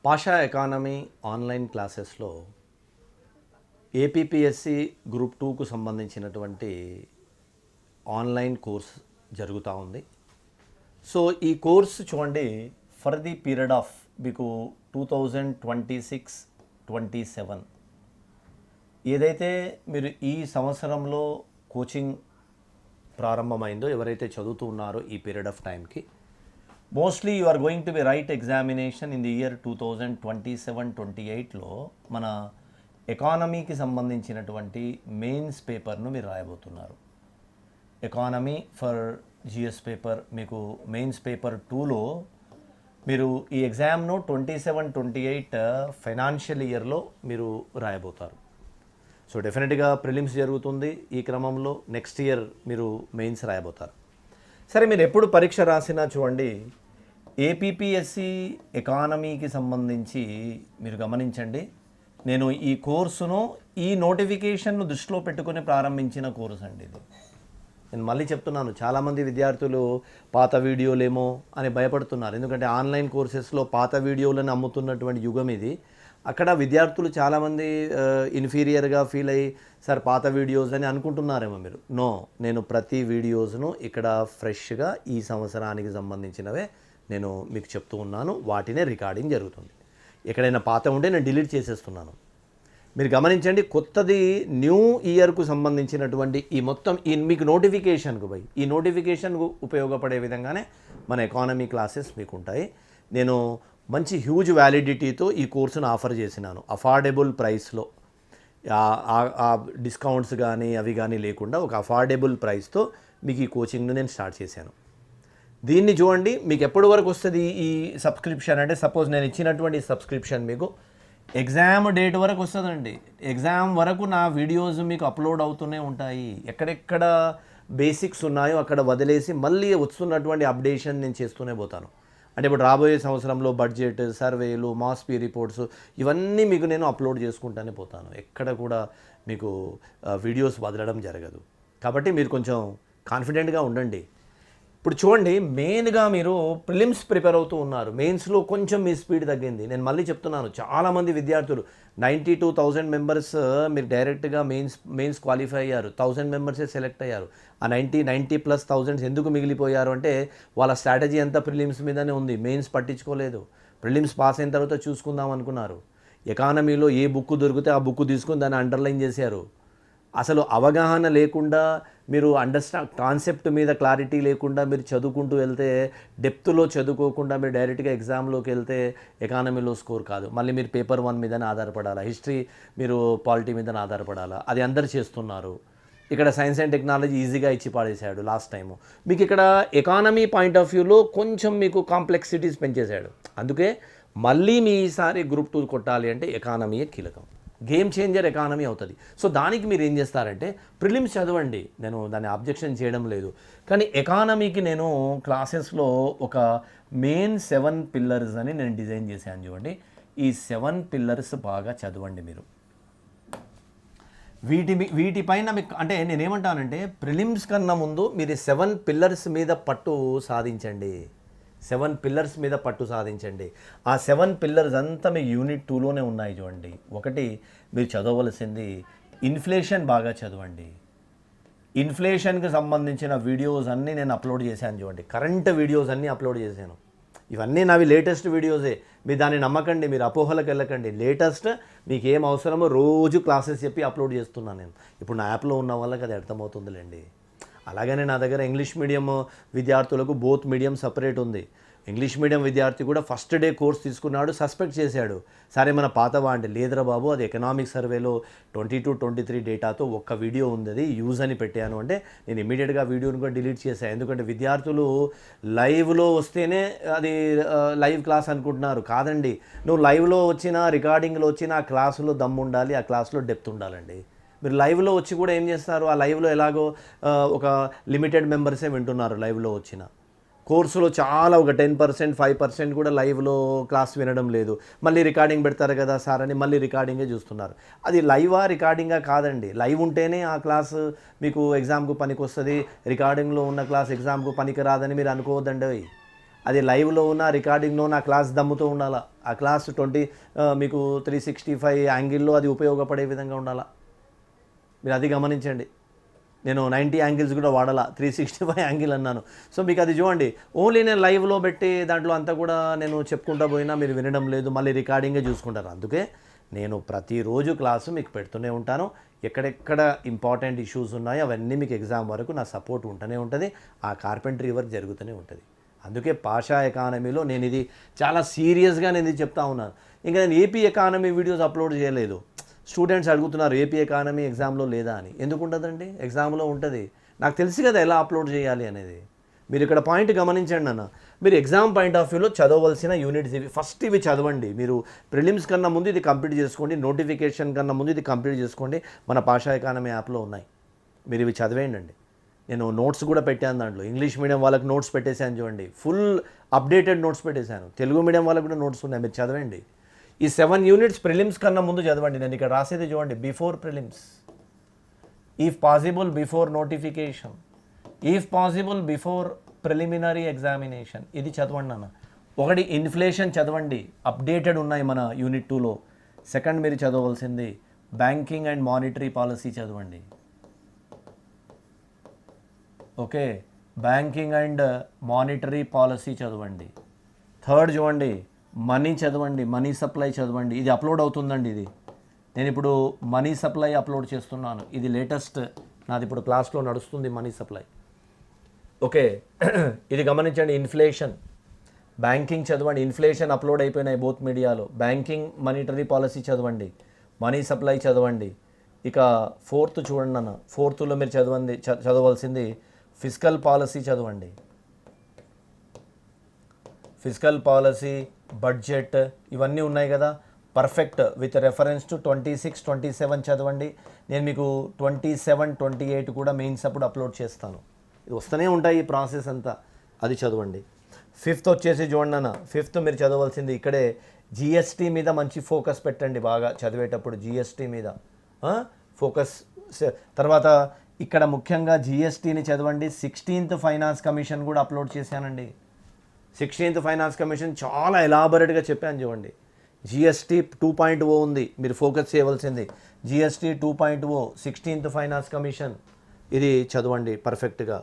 Pasha economy online క్లాసెస్లో APPSC group 2కు సంబంధించినటువంటి ఆన్లైన్ కోర్స్ జరుగుతూ ఉంది. సో ఈ కోర్స్ చూడండి, ఫర్ ది పీరియడ్ ఆఫ్ మీకు 2026-27 ఏదైతే మీరు ఈ సంవత్సరంలో కోచింగ్ ప్రారంభమైందో, ఎవరైతే చదువుతూ ఉన్నారో ఈ పీరియడ్ ఆఫ్ టైంకి, mostly you are going to be write examination in the year 2027-28లో మన ఎకానమీకి సంబంధించినటువంటి మెయిన్స్ పేపర్ను మీరు రాయబోతున్నారు. ఎకానమీ ఫర్ జిఎస్ పేపర్ మీకు మెయిన్స్ పేపర్ 2లో మీరు ఈ ఎగ్జామ్ను 27-28 ఫైనాన్షియల్ ఇయర్లో మీరు రాయబోతారు. సో డెఫినెట్గా ప్రిలిమ్స్ జరుగుతుంది, ఈ క్రమంలో నెక్స్ట్ ఇయర్ మీరు మెయిన్స్ రాయబోతారు. సరే, మీరు ఎప్పుడు పరీక్ష రాసినా చూడండి, ఏపీపీఎస్సి ఎకానమీకి సంబంధించి మీరు గమనించండి, నేను ఈ కోర్సును ఈ నోటిఫికేషన్ను దృష్టిలో పెట్టుకుని ప్రారంభించిన కోర్సు అండి ఇది. నేను మళ్ళీ చెప్తున్నాను, చాలామంది విద్యార్థులు పాత వీడియోలేమో అని భయపడుతున్నారు. ఎందుకంటే ఆన్లైన్ కోర్సెస్లో పాత వీడియోలను అమ్ముతున్నటువంటి యుగం ఇది. అక్కడ విద్యార్థులు చాలామంది ఇన్ఫీరియర్గా ఫీల్ అయ్యి, సార్ పాత వీడియోస్ అని అనుకుంటున్నారేమో మీరు. నో, నేను ప్రతి వీడియోస్ను ఇక్కడ ఫ్రెష్గా ఈ సంవత్సరానికి సంబంధించినవే నేను మీకు చెప్తూ ఉన్నాను. వాటినే రికార్డింగ్ జరుగుతుంది. ఎక్కడైనా పాత ఉంటే నేను డిలీట్ చేసేస్తున్నాను. మీరు గమనించండి, కొత్తది న్యూ ఇయర్కు సంబంధించినటువంటి ఈ మొత్తం ఈ మీకు నోటిఫికేషన్కు పోయి ఈ నోటిఫికేషన్కు ఉపయోగపడే విధంగానే మన ఎకానమీ క్లాసెస్ మీకు ఉంటాయి. నేను మంచి హ్యూజ్ వ్యాలిడిటీతో ఈ కోర్సును ఆఫర్ చేసినాను. అఫోర్డబుల్ ప్రైస్లో, డిస్కౌంట్స్ కానీ అవి కానీ లేకుండా ఒక అఫోర్డబుల్ ప్రైస్తో మీకు ఈ కోచింగ్ను నేను స్టార్ట్ చేశాను. దీన్ని చూడండి, మీకు ఎప్పటి వరకు వస్తుంది ఈ సబ్స్క్రిప్షన్ అంటే, సపోజ్ నేను ఇచ్చినటువంటి సబ్స్క్రిప్షన్ మీకు ఎగ్జామ్ డేట్ వరకు వస్తుందండి. ఎగ్జామ్ వరకు నా వీడియోస్ మీకు అప్లోడ్ అవుతూనే ఉంటాయి. ఎక్కడెక్కడ బేసిక్స్ ఉన్నాయో అక్కడ వదిలేసి మళ్ళీ వస్తున్నటువంటి అప్డేషన్ నేను చేస్తూనే పోతాను. అంటే ఇప్పుడు రాబోయే సంవత్సరంలో బడ్జెట్, సర్వేలు, మాస్పీ రిపోర్ట్స్ ఇవన్నీ మీకు నేను అప్లోడ్ చేసుకుంటూనే పోతాను. ఎక్కడ కూడా మీకు వీడియోస్ వదలడం జరగదు. కాబట్టి మీరు కొంచెం కాన్ఫిడెంట్గా ఉండండి. ఇప్పుడు చూడండి, మెయిన్గా మీరు ప్రిలిమ్స్ ప్రిపేర్ అవుతూ ఉన్నారు, మెయిన్స్లో కొంచెం మీ స్పీడ్ తగ్గింది. నేను మళ్ళీ చెప్తున్నాను, చాలామంది విద్యార్థులు 92,000 మెంబర్స్ మీరు డైరెక్ట్గా మెయిన్స్ క్వాలిఫై అయ్యారు. 1000 మెంబర్సే సెలెక్ట్ అయ్యారు. ఆ 90+1000 ఎందుకు మిగిలిపోయారు అంటే, వాళ్ళ స్ట్రాటజీ అంతా ప్రిలిమ్స్ మీదనే ఉంది. మెయిన్స్ పట్టించుకోలేదు. ప్రిలిమ్స్ పాస్ అయిన తర్వాత చూసుకుందాం అనుకున్నారు. ఎకానమీలో ఏ బుక్ దొరికితే ఆ బుక్ తీసుకుని దాన్ని అండర్లైన్ చేశారు. అసలు అవగాహన లేకుండా మీరు కాన్సెప్ట్ మీద క్లారిటీ లేకుండా మీరు చదువుకుంటూ వెళ్తే, డెప్త్లో చదువుకోకుండా మీరు డైరెక్ట్గా ఎగ్జామ్లోకి వెళ్తే ఎకానమీలో స్కోర్ కాదు. మళ్ళీ మీరు పేపర్ 1 మీదనే ఆధారపడాలా, హిస్టరీ మీరు పాలిటీ మీదనే ఆధారపడాలా. అది అందరు చేస్తున్నారు. ఇక్కడ సైన్స్ అండ్ టెక్నాలజీ ఈజీగా ఇచ్చి పాడేశాడు లాస్ట్ టైము. మీకు ఇక్కడ ఎకానమీ పాయింట్ ఆఫ్ వ్యూలో కొంచెం మీకు కాంప్లెక్సిటీస్ పెంచేశాడు. అందుకే మళ్ళీ మీ ఈసారి గ్రూప్ 2 కొట్టాలి అంటే ఎకానమీయే కీలకం. గేమ్ చేంజర్ ఎకానమీ అవుతుంది. సో దానికి మీరు ఏం చేస్తారంటే, ప్రిలిమ్స్ చదవండి, నేను దాన్ని అబ్జెక్షన్ చేయడం లేదు. కానీ ఎకానమీకి నేను క్లాసెస్లో ఒక మెయిన్ 7 పిల్లర్స్ అని నేను డిజైన్ చేశాను. చూడండి, ఈ 7 పిల్లర్స్ బాగా చదవండి మీరు. వీటిపైన మీకు అంటే నేనేమంటానంటే, ప్రిలిమ్స్ కన్నా ముందు మీరు 7 పిల్లర్స్ మీద పట్టు సాధించండి. 7 పిల్లర్స్ మీద పట్టు సాధించండి. ఆ 7 పిల్లర్స్ అంతా మీ యూనిట్ 2లోనే ఉన్నాయి. చూడండి, ఒకటి మీరు చదవవలసింది ఇన్ఫ్లేషన్ బాగా చదవండి. ఇన్ఫ్లేషన్కి సంబంధించిన వీడియోస్ అన్నీ నేను అప్లోడ్ చేశాను. చూడండి, కరెంట్ వీడియోస్ అన్నీ అప్లోడ్ చేశాను. ఇవన్నీ నావి లేటెస్ట్ వీడియోసే. మీరు దాన్ని నమ్మకండి, మీరు అపోహలకు వెళ్ళకండి. లేటెస్ట్ మీకు ఏం అవసరమో రోజు క్లాసెస్ చెప్పి అప్లోడ్ చేస్తున్నాను నేను. ఇప్పుడు నా యాప్లో ఉన్న వాళ్ళకి అది అర్థమవుతుందిలేండి. అలాగనే నా దగ్గర ఇంగ్లీష్ మీడియం విద్యార్థులకు బోత్ మీడియం సపరేట్ ఉంది. ఇంగ్లీష్ మీడియం విద్యార్థి కూడా ఫస్ట్ డే కోర్స్ తీసుకున్నాడు, సస్పెక్ట్ చేశాడు. సరే మన పాతవా అంటే, లేదురా బాబు, అది ఎకనామిక్ సర్వేలో 22-23 డేటాతో ఒక్క వీడియో ఉంది, అది యూజ్ అని పెట్టాను అంటే నేను ఇమీడియట్గా వీడియోని కూడా డిలీట్ చేశాను. ఎందుకంటే విద్యార్థులు లైవ్లో వస్తేనే అది లైవ్ క్లాస్ అనుకుంటున్నారు. కాదండి, నువ్వు లైవ్లో వచ్చినా రికార్డింగ్లో వచ్చినా ఆ క్లాసులో దమ్ము ఉండాలి, ఆ క్లాసులో డెప్త్ ఉండాలండి. మీరు లైవ్లో వచ్చి కూడా ఏం చేస్తారు, ఆ లైవ్లో ఎలాగో ఒక లిమిటెడ్ మెంబర్సే వింటున్నారు. లైవ్లో వచ్చిన కోర్సులో చాలా ఒక 10%, 5% కూడా లైవ్లో క్లాస్ వినడం లేదు. మళ్ళీ రికార్డింగ్ పెడతారు కదా సార్ అని మళ్ళీ రికార్డింగే చూస్తున్నారు. అది లైవా రికార్డింగా కాదండి. లైవ్ ఉంటేనే ఆ క్లాస్ మీకు ఎగ్జామ్కు పనికి వస్తుంది, రికార్డింగ్లో ఉన్న క్లాస్ ఎగ్జామ్కు పనికి రాదని మీరు అనుకోవద్దండి. అది లైవ్లో ఉన్న రికార్డింగ్లో ఉన్న క్లాస్ దమ్ముతూ ఉండాలా. ఆ క్లాస్ మీకు 365 యాంగిల్లో అది ఉపయోగపడే విధంగా ఉండాలా. మీరు అది గమనించండి. నేను 90 యాంగిల్స్ కూడా వాడాలా, 365 యాంగిల్ అన్నాను. సో మీకు అది చూడండి, ఓన్లీ నేను లైవ్లో పెట్టి దాంట్లో అంతా కూడా నేను చెప్పుకుంటా పోయినా మీరు వినడం లేదు, మళ్ళీ రికార్డింగే చూసుకుంటారు. అందుకే నేను ప్రతిరోజు క్లాసు మీకు పెడుతూనే ఉంటాను. ఎక్కడెక్కడ ఇంపార్టెంట్ ఇష్యూస్ ఉన్నాయో అవన్నీ మీకు ఎగ్జామ్ వరకు నా సపోర్ట్ ఉంటూనే ఉంటుంది. ఆ కార్పెంటరీ వర్క్ జరుగుతూనే ఉంటుంది. అందుకే పాషా ఎకానమీలో నేను ఇది చాలా సీరియస్గా నేను ఇది చెప్తా ఉన్నాను. ఇంకా నేను ఏపీ ఎకానమీ వీడియోస్ అప్లోడ్ చేయలేదు. స్టూడెంట్స్ అడుగుతున్నారు ఏపీ ఎకానమీ ఎగ్జామ్లో లేదా అని. ఎందుకు ఉంటుందండి? ఎగ్జామ్లో ఉంటుంది. నాకు తెలుసు కదా ఎలా అప్లోడ్ చేయాలి అనేది. మీరు ఇక్కడ పాయింట్ గమనించండి అన్న. మీరు ఎగ్జామ్ పాయింట్ ఆఫ్ వ్యూలో చదవవలసిన యూనిట్స్ ఇవి. ఫస్ట్ ఇవి చదవండి. మీరు ప్రిలిమ్స్ కన్నా ముందు ఇది కంప్లీట్ చేసుకోండి, నోటిఫికేషన్ కన్నా ముందు ఇది కంప్లీట్ చేసుకోండి. మన పాషా ఎకానమీ యాప్లో ఉన్నాయి, మీరు ఇవి చదివేయండి. నేను నోట్స్ కూడా పెట్టాను దాంట్లో. ఇంగ్లీష్ మీడియం వాళ్ళకి నోట్స్ పెట్టేశాను చూడండి, ఫుల్ అప్డేటెడ్ నోట్స్ పెట్టేశాను. తెలుగు మీడియం వాళ్ళకి కూడా నోట్స్ ఉన్నాయి, మీరు చదవండి. ఈ 7 యూనిట్స్ ప్రిలిమ్స్ కన్నా ముందు చదవండి. నేను ఇక్కడ రాసేది చూడండి, before prelims, if possible before notification, if possible before preliminary examination. ఇది చదవండి అన్న. ఒకటి ఇన్ఫ్లేషన్ చదవండి, అప్డేటెడ్ ఉన్నాయి మన యూనిట్ 2లో. సెకండ్ మీరు చదవలసింది బ్యాంకింగ్ అండ్ మానిటరీ పాలసీ చదవండి. Okay, banking and monetary policy చదవండి. థర్డ్ చూడండి, మనీ చదవండి, మనీ సప్లై చదవండి. ఇది అప్లోడ్ అవుతుందండి. ఇది నేను ఇప్పుడు మనీ సప్లై అప్లోడ్ చేస్తున్నాను. ఇది లేటెస్ట్ నాది ఇప్పుడు క్లాస్లో నడుస్తుంది, మనీ సప్లై. ఓకే, ఇది గమనించండి. ఇన్ఫ్లేషన్, బ్యాంకింగ్ చదవండి. ఇన్ఫ్లేషన్ అప్లోడ్ అయిపోయినాయి బోత్ మీడియాలో. బ్యాంకింగ్ మానిటరీ పాలసీ చదవండి, మనీ సప్లై చదవండి. ఇక ఫోర్త్ చూడండి అన్న. ఫోర్త్లో మీరు చదవలసింది ఫిస్కల్ పాలసీ చదవండి. ఫిస్కల్ పాలసీ, బడ్జెట్ ఇవన్నీ ఉన్నాయి కదా. పర్ఫెక్ట్ విత్ రెఫరెన్స్ టు 26, 27 చదవండి. నేను మీకు 27, 28 కూడా మెయిన్స్ అప్పుడు అప్లోడ్ చేస్తాను. ఇది వస్తూనే ఉంటాయి ఈ ప్రాసెస్ అంతా, అది చదవండి. ఫిఫ్త్ వచ్చేసి చూడండి అన్న. ఫిఫ్త్ మీరు చదవాల్సింది ఇక్కడే జిఎస్టీ మీద మంచి ఫోకస్ పెట్టండి. బాగా చదివేటప్పుడు జిఎస్టీ మీద ఫోకస్. తర్వాత ఇక్కడ ముఖ్యంగా జిఎస్టీని చదవండి. 16th ఫైనాన్స్ కమిషన్ కూడా అప్లోడ్ చేశానండి. 16th ఫైనాన్స్ కమిషన్ చాలా ఎలాబరేట్గా చెప్పాను చూడండి. జిఎస్టీ 2.0 ఉంది, మీరు ఫోకస్ చేయవలసింది జిఎస్టీ 2.0, 16th ఫైనాన్స్ కమిషన్. ఇది చదవండి పర్ఫెక్ట్గా.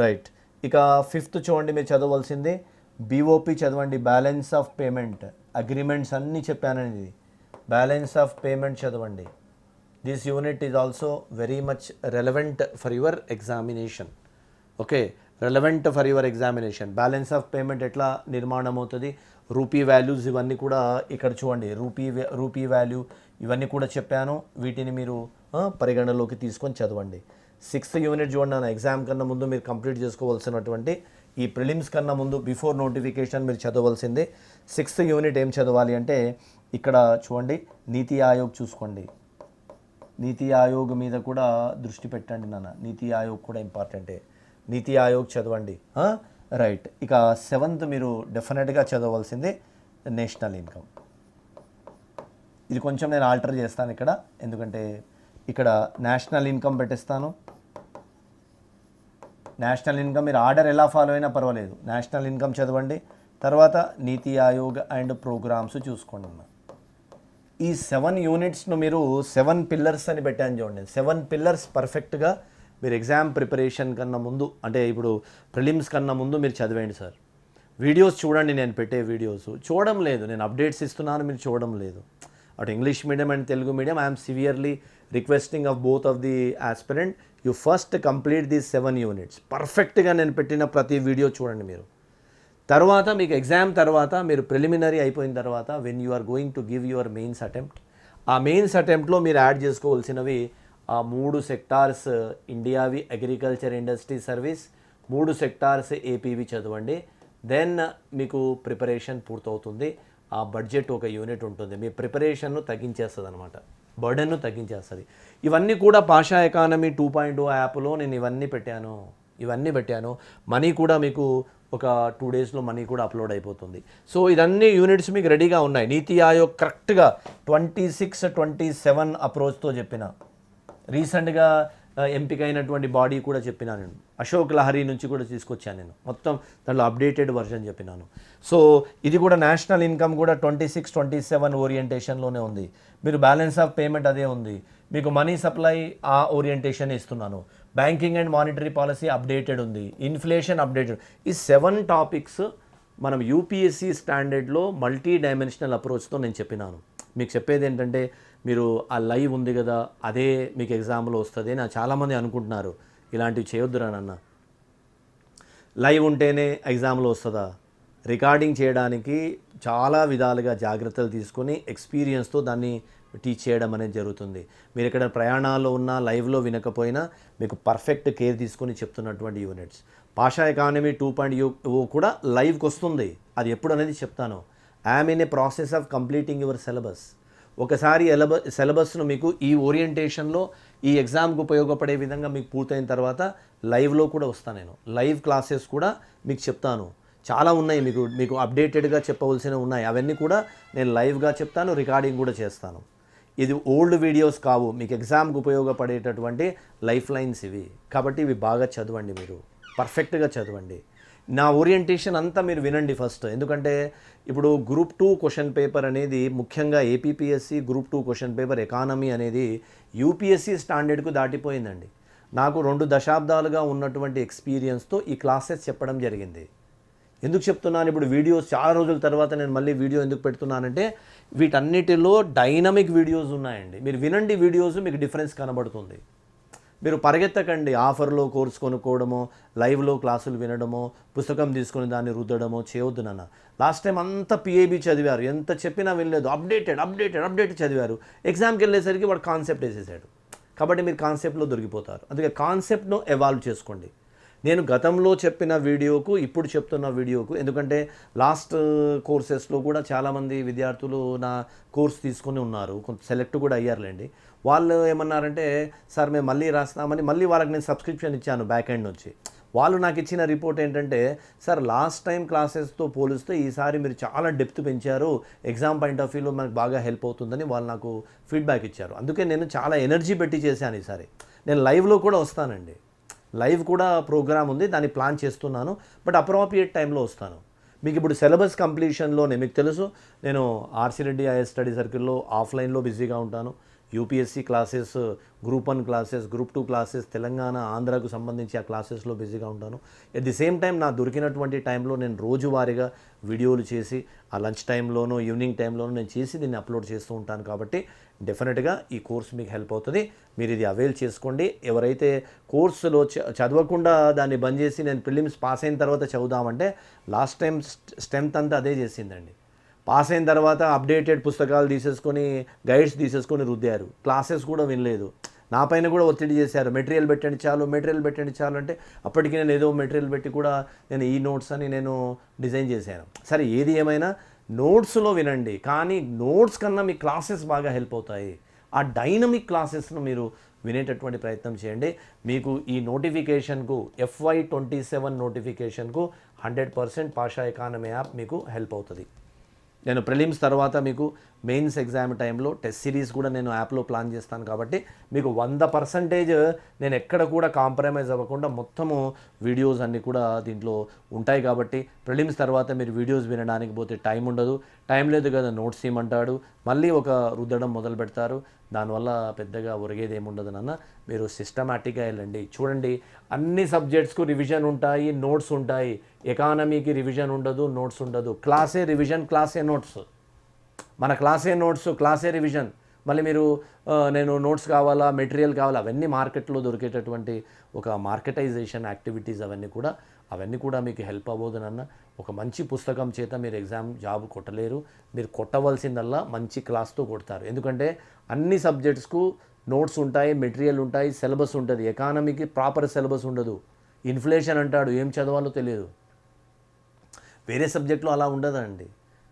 రైట్. ఇక ఫిఫ్త్ చూడండి, మీరు చదవలసింది బీఓపి చదవండి, బ్యాలెన్స్ ఆఫ్ పేమెంట్ అగ్రిమెంట్స్ అన్నీ చెప్పానండి. ఇది బ్యాలెన్స్ ఆఫ్ పేమెంట్ చదవండి. This unit is also very much relevant for your examination. Okay, relevant for your examination. Balance of payment ఎట్లా నిర్మాణం అవుతుంది, రూపీ వాల్యూస్ ఇవన్నీ కూడా ఇక్కడ చూడండి. రూపీ వాల్యూ ఇవన్నీ కూడా చెప్పాను. వీటిని మీరు పరిగణలోకి తీసుకొని చదవండి. 6th యూనిట్ చూడండి అన్న. ఎగ్జామ్ కన్నా ముందు మీరు కంప్లీట్ చేసుకోవాల్సినటువంటి ఈ ప్రిలిమ్స్ కన్నా ముందు బిఫోర్ నోటిఫికేషన్ మీరు చదవాల్సింది 6th యూనిట్ ఏం చదవాలి అంటే ఇక్కడ చూడండి, నీతి ఆయోగ్ చూసుకోండి. నీతి ఆయోగ్ మీద కూడా దృష్టి పెట్టండి నాన్న. నీతి ఆయోగ్ కూడా ఇంపార్టెంటే. నీతి ఆయోగ్ చదవండి. రైట్. ఇక 7th మీరు డెఫినెట్గా చదవలసింది నేషనల్ ఇన్కమ్. ఇది కొంచెం నేను ఆల్టర్ చేస్తాను ఇక్కడ, ఎందుకంటే ఇక్కడ నేషనల్ ఇన్కమ్ పెట్టేస్తాను. నేషనల్ ఇన్కమ్ మీరు ఆర్డర్ ఎలా ఫాలో అయినా పర్వాలేదు. నేషనల్ ఇన్కమ్ చదవండి. తర్వాత నీతి ఆయోగ్ అండ్ ప్రోగ్రామ్స్ చూసుకోండి. ఈ 7 యూనిట్స్ను మీరు 7 పిల్లర్స్ అని పెట్టాను చూడండి. 7 పిల్లర్స్ పర్ఫెక్ట్గా మీరు ఎగ్జామ్ ప్రిపరేషన్ కన్నా ముందు, అంటే ఇప్పుడు ప్రిలిమ్స్ కన్నా ముందు మీరు చదివేయండి సార్. వీడియోస్ చూడండి, నేను పెట్టే వీడియోస్ చూడడం లేదు. నేను అప్డేట్స్ ఇస్తున్నాను, మీరు చూడడం లేదు. అటు English medium and Telugu medium I'm severely requesting of both of the aspirant, you first complete the 7 units. పర్ఫెక్ట్గా నేను పెట్టిన ప్రతి వీడియో చూడండి మీరు. తర్వాత మీకు ఎగ్జామ్ తర్వాత మీరు ప్రిలిమినరీ అయిపోయిన తర్వాత when you are going to give your mains attempt, ఆ మెయిన్స్ అటెంప్ట్లో మీరు యాడ్ చేసుకోవాల్సినవి ఆ 3 సెక్టార్స్ ఇండియావి, అగ్రికల్చర్, ఇండస్ట్రీ, సర్వీస్, 3 సెక్టార్స్ ఏపీవి చదవండి. దెన్ మీకు ప్రిపరేషన్ పూర్తవుతుంది. ఆ బడ్జెట్ ఒక యూనిట్ ఉంటుంది, మీ ప్రిపరేషన్ను తగ్గించేస్తుంది అనమాట, బర్డెన్ను తగ్గించేస్తుంది. ఇవన్నీ కూడా పాషా ఎకానమీ 2.0 యాప్లో నేను ఇవన్నీ పెట్టాను. మనీ కూడా మీకు ఒక 2 డేస్లో మనీ కూడా అప్లోడ్ అయిపోతుంది. సో ఇదన్నీ యూనిట్స్ మీకు రెడీగా ఉన్నాయి. నీతి ఆయోగ్ కరెక్ట్గా 26, 27 అప్రోచ్తో చెప్పిన. రీసెంట్గా ఎంపికైనటువంటి బాడీ కూడా చెప్పినాను నేను. అశోక్ లహరి నుంచి కూడా తీసుకొచ్చాను నేను. మొత్తం దాంట్లో అప్డేటెడ్ వర్షన్ చెప్పినాను. సో ఇది కూడా నేషనల్ ఇన్కమ్ కూడా 26, 27 ఓరియంటేషన్లోనే ఉంది. మీరు బ్యాలెన్స్ ఆఫ్ పేమెంట్ అదే ఉంది. మీకు మనీ సప్లై ఆ ఓరియంటేషన్ ఇస్తున్నాను. Banking and monetary policy updated ఉంది. Inflation updated. ఈ 7 టాపిక్స్ మనం యూపీఎస్సీ స్టాండర్డ్లో మల్టీ డైమెన్షనల్ అప్రోచ్తో నేను చెప్పినాను. మీకు చెప్పేది ఏంటంటే మీరు ఆ లైవ్ ఉంది కదా అదే మీకు ఎగ్జామ్లో వస్తుంది అని చాలామంది అనుకుంటున్నారు. ఇలాంటివి చేయొద్దురా నాన్న. లైవ్ ఉంటేనే ఎగ్జామ్లో వస్తుందా? రికార్డింగ్ చేయడానికి చాలా విధాలుగా జాగ్రత్తలు తీసుకొని ఎక్స్పీరియన్స్తో దాన్ని టీచ్ చేయడం అనేది జరుగుతుంది. మీరు ఇక్కడ ప్రయాణాల్లో ఉన్న లైవ్లో వినకపోయినా మీకు పర్ఫెక్ట్ కేర్ తీసుకొని చెప్తున్నటువంటి యూనిట్స్. పాషా ఎకానమీ 2.0 కూడా లైవ్కి వస్తుంది. అది ఎప్పుడు అనేది చెప్తాను. I'm in a process of completing your syllabus. ఒకసారి సిలబస్ను మీకు ఈ ఓరియంటేషన్లో ఈ ఎగ్జామ్కి ఉపయోగపడే విధంగా మీకు పూర్తయిన తర్వాత లైవ్లో కూడా వస్తాను నేను. లైవ్ క్లాసెస్ కూడా మీకు చెప్తాను. చాలా ఉన్నాయి మీకు అప్డేటెడ్గా చెప్పవలసినవి ఉన్నాయి. అవన్నీ కూడా నేను లైవ్గా చెప్తాను, రికార్డింగ్ కూడా చేస్తాను. ఇది ఓల్డ్ వీడియోస్ కావు, మీకు ఎగ్జామ్కి ఉపయోగపడేటటువంటి లైఫ్ లైన్స్ ఇవి. కాబట్టి ఇవి బాగా చదవండి, మీరు పర్ఫెక్ట్గా చదవండి. నా ఓరియంటేషన్ అంతా మీరు వినండి ఫస్ట్. ఎందుకంటే ఇప్పుడు గ్రూప్ 2 క్వశ్చన్ పేపర్ అనేది ముఖ్యంగా APPSC group 2 question paper economy అనేది యూపీఎస్సీ స్టాండర్డ్కు దాటిపోయిందండి. నాకు 2 దశాబ్దాలుగా ఉన్నటువంటి ఎక్స్పీరియన్స్తో ఈ క్లాసెస్ చెప్పడం జరిగింది. ఎందుకు చెప్తున్నాను ఇప్పుడు వీడియోస్ చాలా రోజుల తర్వాత నేను మళ్ళీ వీడియో ఎందుకు పెడుతున్నానంటే వీటన్నిటిలో డైనమిక్ వీడియోస్ ఉన్నాయండి. మీరు వినండి వీడియోస్, మీకు డిఫరెన్స్ కనబడుతుంది. మీరు పరిగెత్తకండి ఆఫర్లో కోర్స్ కొనుక్కోవడమో, లైవ్లో క్లాసులు వినడమో, పుస్తకం తీసుకొని దాన్ని రుద్దడమో చేయొద్దు నాన్న. లాస్ట్ టైం అంతా పిఐబి చదివారు, ఎంత చెప్పినా వినలేదు. అప్డేటెడ్ చదివారు. ఎగ్జామ్కి వెళ్ళేసరికి వాడు కాన్సెప్ట్ వేసేసాడు. కాబట్టి మీరు కాన్సెప్ట్లో దొరికిపోతారు. అందుకే కాన్సెప్ట్ను ఎవాల్వ్ చేసుకోండి. నేను గతంలో చెప్పిన వీడియోకు ఇప్పుడు చెప్తున్న వీడియోకు, ఎందుకంటే లాస్ట్ కోర్సెస్లో కూడా చాలామంది విద్యార్థులు నా కోర్స్ తీసుకొని ఉన్నారు, కొంత సెలెక్ట్ కూడా అయ్యారులేండి. వాళ్ళు ఏమన్నారంటే సార్ మేము మళ్ళీ రాస్తామని, మళ్ళీ వాళ్ళకి నేను సబ్స్క్రిప్షన్ ఇచ్చాను బ్యాక్ ఎండ్ నుంచి. వాళ్ళు నాకు ఇచ్చిన రిపోర్ట్ ఏంటంటే సార్ లాస్ట్ టైం క్లాసెస్తో పోలిస్తే ఈసారి మీరు చాలా డెప్త్ పెంచారు, ఎగ్జామ్ పాయింట్ ఆఫ్ వ్యూలో మనకు బాగా హెల్ప్ అవుతుందని వాళ్ళు నాకు ఫీడ్బ్యాక్ ఇచ్చారు. అందుకే నేను చాలా ఎనర్జీ పెట్టి చేశాను ఈసారి. నేను లైవ్లో కూడా వస్తానండి. లైవ్ కూడా ప్రోగ్రామ్ ఉంది, దాన్ని ప్లాన్ చేస్తున్నాను. బట్ అప్రోప్రియేట్ టైంలో వస్తాను. మీకు ఇప్పుడు సిలబస్ కంప్లీషన్లోనే మీకు తెలుసు నేను ఆర్సి రెడ్డి ఐఎస్ స్టడీ సర్కిల్లో ఆఫ్లైన్లో బిజీగా ఉంటాను. UPSC classes, group 1 classes, group 2 classes, Telangana ఆంధ్రాకు సంబంధించి ఆ క్లాసెస్లో బిజీగా ఉంటాను. ఎట్ ది సేమ్ టైం నా దొరికినటువంటి టైంలో నేను రోజువారీగా వీడియోలు చేసి ఆ లంచ్ టైంలోనూ ఈవినింగ్ టైంలోనూ నేను చేసి దీన్ని అప్లోడ్ చేస్తూ ఉంటాను. కాబట్టి డెఫినెట్గా ఈ కోర్స్ మీకు హెల్ప్ అవుతుంది. మీరు ఇది అవైల్ చేసుకోండి. ఎవరైతే కోర్సులో చదవకుండా దాన్ని బంద్ చేసి నేను ప్రిలిమ్స్ పాస్ అయిన తర్వాత చదువుదామంటే లాస్ట్ టైం స్ట్రెంత్ అంతా అదే చేసిందండి. పాస్ అయిన తర్వాత అప్డేటెడ్ పుస్తకాలు తీసేసుకొని గైడ్స్ తీసేసుకొని రుద్దారు. క్లాసెస్ కూడా వినలేదు. నా పైన కూడా ఒత్తిడి చేశారు, మెటీరియల్ పెట్టండి చాలు అంటే అప్పటికి నేను ఏదో మెటీరియల్ పెట్టి కూడా నేను ఈ నోట్స్ అని నేను డిజైన్ చేశాను. సరే ఏది ఏమైనా నోట్స్లో వినండి, కానీ నోట్స్ కన్నా మీ క్లాసెస్ బాగా హెల్ప్ అవుతాయి. ఆ డైనమిక్ క్లాసెస్ను మీరు వినేటటువంటి ప్రయత్నం చేయండి. మీకు ఈ నోటిఫికేషన్కు FY27 నోటిఫికేషన్కు 100% పాషా ఎకానమీ యాప్ మీకు హెల్ప్ అవుతుంది. నేను ప్రిలిమ్స్ తర్వాత మీకు మెయిన్స్ ఎగ్జామ్ టైంలో టెస్ట్ సిరీస్ కూడా నేను యాప్లో ప్లాన్ చేస్తాను. కాబట్టి మీకు 100% నేను ఎక్కడ కూడా కాంప్రమైజ్ అవ్వకుండా మొత్తము వీడియోస్ అన్నీ కూడా దీంట్లో ఉంటాయి. కాబట్టి ప్రిలిమ్స్ తర్వాత మీరు వీడియోస్ వినడానికి పోతే టైం ఉండదు, టైం లేదు కదా నోట్స్ ఇమ్మంటాడు, మళ్ళీ ఒక రుద్దడం మొదలు పెడతారు. దానివల్ల పెద్దగా ఒరిగేది ఏముండదు నాన్న. మీరు సిస్టమాటిక్గా వెళ్ళండి. చూడండి అన్ని సబ్జెక్ట్స్కు రివిజన్ ఉంటాయి, నోట్స్ ఉంటాయి. ఎకానమీకి రివిజన్ ఉండదు, నోట్స్ ఉండదు. క్లాసే రివిజన్, క్లాసే నోట్స్. మన క్లాసే నోట్స్, క్లాసే రివిజన్. మళ్ళీ మీరు నేను నోట్స్ కావాలా, మెటీరియల్ కావాలా, అవన్నీ మార్కెట్లో దొరికేటటువంటి ఒక మార్కెటైజేషన్ యాక్టివిటీస్ అవన్నీ కూడా మీకు హెల్ప్ అవ్వదు నాన్న. ఒక మంచి పుస్తకం చేత మీరు ఎగ్జామ్ జాబ్ కొట్టలేరు. మీరు కొట్టవలసిందల్లా మంచి క్లాస్తో కొడతారు. ఎందుకంటే అన్ని సబ్జెక్ట్స్కు నోట్స్ ఉంటాయి, మెటీరియల్ ఉంటాయి, సిలబస్ ఉంటుంది. ఎకానమీకి ప్రాపర్ సిలబస్ ఉండదు. ఇన్ఫ్లేషన్ అంటాడు, ఏం చదవాలో తెలియదు. వేరే సబ్జెక్టులో అలా ఉండదండి.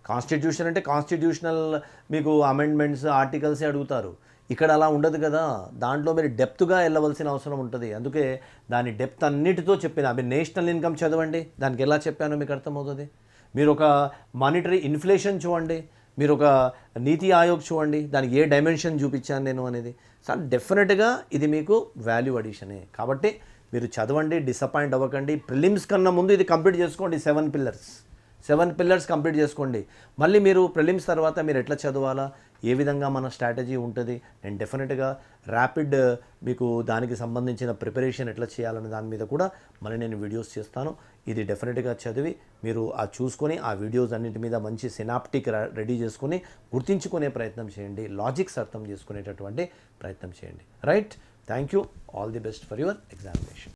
కాన్స్టిట్యూషన్ అంటే కాన్స్టిట్యూషనల్ మీకు అమెండ్మెంట్స్, ఆర్టికల్సే అడుగుతారు. ఇక్కడ అలా ఉండదు కదా. దాంట్లో మీరు డెప్త్గా వెళ్ళవలసిన అవసరం ఉంటుంది. అందుకే దాని డెప్త్ అన్నిటితో చెప్పిన మీరు నేషనల్ ఇన్కమ్ చదవండి, దానికి ఎలా చెప్పానో మీకు అర్థమవుతుంది. మీరు ఒక మానిటరీ ఇన్ఫ్లేషన్ చూడండి, మీరు ఒక నీతి ఆయోగ్ చూడండి, దానికి ఏ డైమెన్షన్ చూపించాను నేను అనేది. సో డెఫినెట్గా ఇది మీకు వాల్యూ అడిషనే. కాబట్టి మీరు చదవండి, డిసప్పాయింట్ అవ్వకండి. ప్రిలిమ్స్ కన్నా ముందు ఇది కంప్లీట్ చేసుకోండి. 7 పిల్లర్స్ కంప్లీట్ చేసుకోండి. మళ్ళీ మీరు ప్రిలిమ్స్ తర్వాత మీరు ఎట్లా చదవాలా, ఏ విధంగా మన స్ట్రాటజీ ఉంటుంది, నేను డెఫినెట్గా ర్యాపిడ్ మీకు దానికి సంబంధించిన ప్రిపరేషన్ ఎట్లా చేయాలనే దాని మీద కూడా మళ్ళీ నేను వీడియోస్ చేస్తాను. ఇది డెఫినెట్గా చదివి మీరు చూసుకొని ఆ వీడియోస్ అన్నింటి మీద మంచి సినాప్టిక్ రెడీ చేసుకొని గుర్తించుకునే ప్రయత్నం చేయండి, లాజిక్స్ అర్థం చేసుకునేటటువంటి ప్రయత్నం చేయండి. Right, thank you, all the best for your examination.